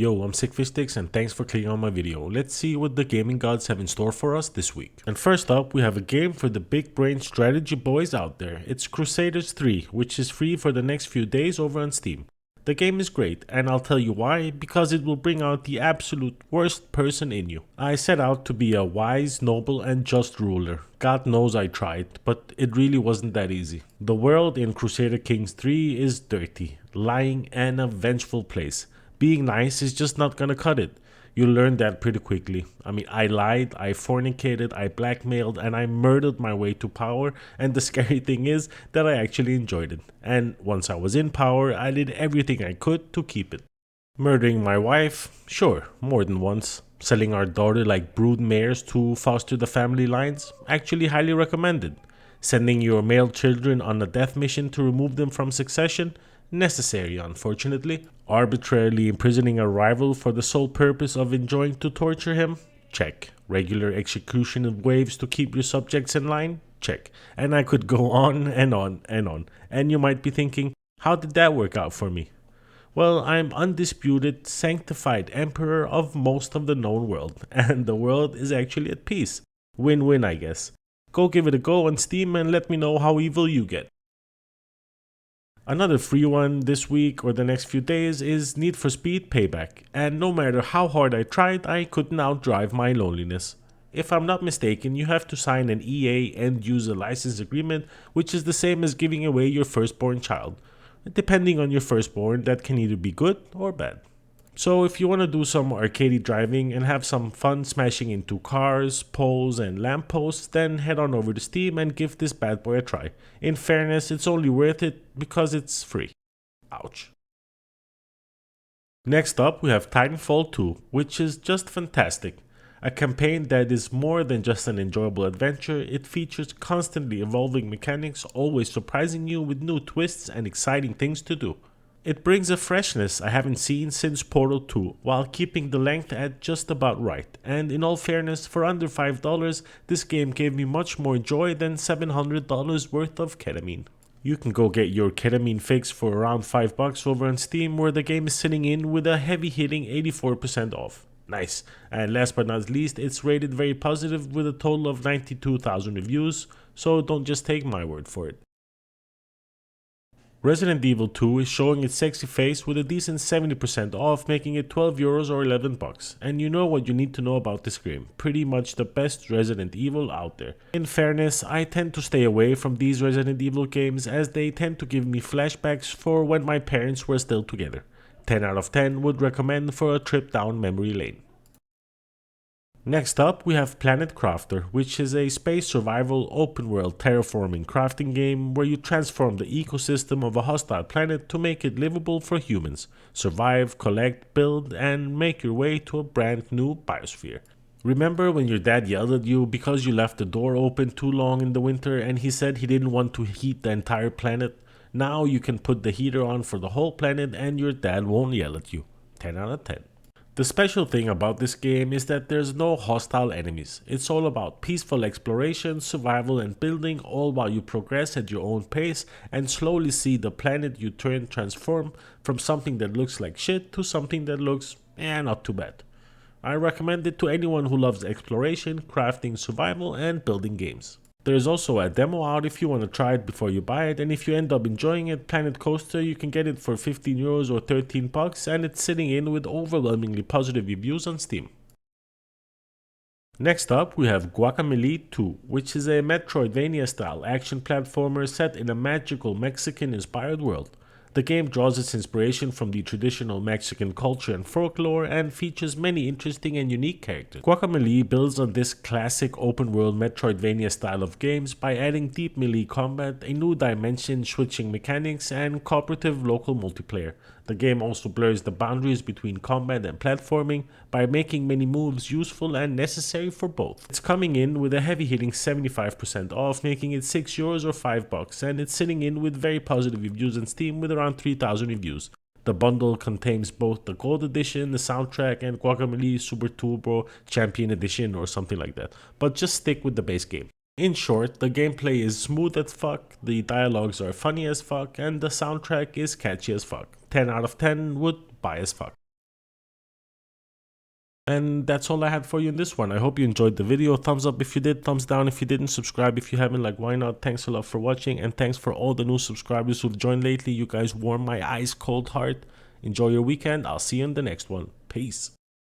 Yo, I'm SickFishSticks and thanks for clicking on my video. Let's see what the gaming gods have in store for us this week. And first up, we have a game for the big brain strategy boys out there. It's Crusaders 3, which is free for the next few days over on Steam. The game is great, and I'll tell you why, because it will bring out the absolute worst person in you. I set out to be a wise, noble, and just ruler. God knows I tried, but it really wasn't that easy. The world in Crusader Kings 3 is dirty, lying, and a vengeful place. Being nice is just not gonna cut it. You'll learn that pretty quickly. I mean, I lied, I fornicated, I blackmailed, and I murdered my way to power, and the scary thing is that I actually enjoyed it. And once I was in power, I did everything I could to keep it. Murdering my wife? Sure, more than once. Selling our daughter like brood mares to foster the family lines? Actually highly recommended. Sending your male children on a death mission to remove them from succession? Necessary, unfortunately. Arbitrarily imprisoning a rival for the sole purpose of enjoying to torture him? Check. Regular execution of waves to keep your subjects in line? Check. And I could go on and on and on. And you might be thinking, how did that work out for me? Well, I'm undisputed, sanctified emperor of most of the known world, and the world is actually at peace. Win-win, I guess. Go give it a go on Steam and let me know how evil you get. Another free one this week or the next few days is Need for Speed Payback, and no matter how hard I tried, I couldn't outdrive my loneliness. If I'm not mistaken, you have to sign an EA end user license agreement, which is the same as giving away your firstborn child. Depending on your firstborn, that can either be good or bad. So if you want to do some arcadey driving and have some fun smashing into cars, poles and lampposts, then head on over to Steam and give this bad boy a try. In fairness, it's only worth it because it's free. Ouch. Next up, we have Titanfall 2, which is just fantastic. A campaign that is more than just an enjoyable adventure. It features constantly evolving mechanics, always surprising you with new twists and exciting things to do. It brings a freshness I haven't seen since Portal 2, while keeping the length at just about right, and in all fairness, for under $5, this game gave me much more joy than $700 worth of ketamine. You can go get your ketamine fix for around $5 over on Steam, where the game is sitting in with a heavy-hitting 84% off. Nice. And last but not least, it's rated very positive with a total of 92,000 reviews, so don't just take my word for it. Resident Evil 2 is showing its sexy face with a decent 70% off, making it €12 or $11. And you know what you need to know about this game, pretty much the best Resident Evil out there. In fairness, I tend to stay away from these Resident Evil games as they tend to give me flashbacks for when my parents were still together. 10 out of 10 would recommend for a trip down memory lane. Next up, we have Planet Crafter, which is a space survival open-world terraforming crafting game where you transform the ecosystem of a hostile planet to make it livable for humans, survive, collect, build, and make your way to a brand new biosphere. Remember when your dad yelled at you because you left the door open too long in the winter and he said he didn't want to heat the entire planet? Now you can put the heater on for the whole planet and your dad won't yell at you. 10 out of 10. The special thing about this game is that there's no hostile enemies. It's all about peaceful exploration, survival and building, all while you progress at your own pace and slowly see the planet you transform from something that looks like shit to something that looks not too bad. I recommend it to anyone who loves exploration, crafting, survival and building games. There's also a demo out if you want to try it before you buy it, and if you end up enjoying it, Planet Coaster, you can get it for €15 or $13 and it's sitting in with overwhelmingly positive reviews on Steam. Next up, we have Guacamelee 2, which is a Metroidvania style action platformer set in a magical Mexican inspired world. The game draws its inspiration from the traditional Mexican culture and folklore and features many interesting and unique characters. Guacamelee builds on this classic open-world Metroidvania style of games by adding deep melee combat, a new dimension switching mechanics, and cooperative local multiplayer. The game also blurs the boundaries between combat and platforming by making many moves useful and necessary for both. It's coming in with a heavy-hitting 75% off, making it €6 or $5, and it's sitting in with very positive reviews on Steam with around 3,000 reviews. The bundle contains both the Gold Edition, the soundtrack, and Guacamelee Super Turbo Champion Edition or something like that, but just stick with the base game. In short, the gameplay is smooth as fuck, the dialogues are funny as fuck, and the soundtrack is catchy as fuck. 10 out of 10 would buy as fuck. And that's all I had for you in this one. I hope you enjoyed the video. Thumbs up if you did, thumbs down if you didn't, subscribe if you haven't, like why not. Thanks a lot for watching, and thanks for all the new subscribers who've joined lately. You guys warm my ice cold heart. Enjoy your weekend. I'll see you in the next one. Peace.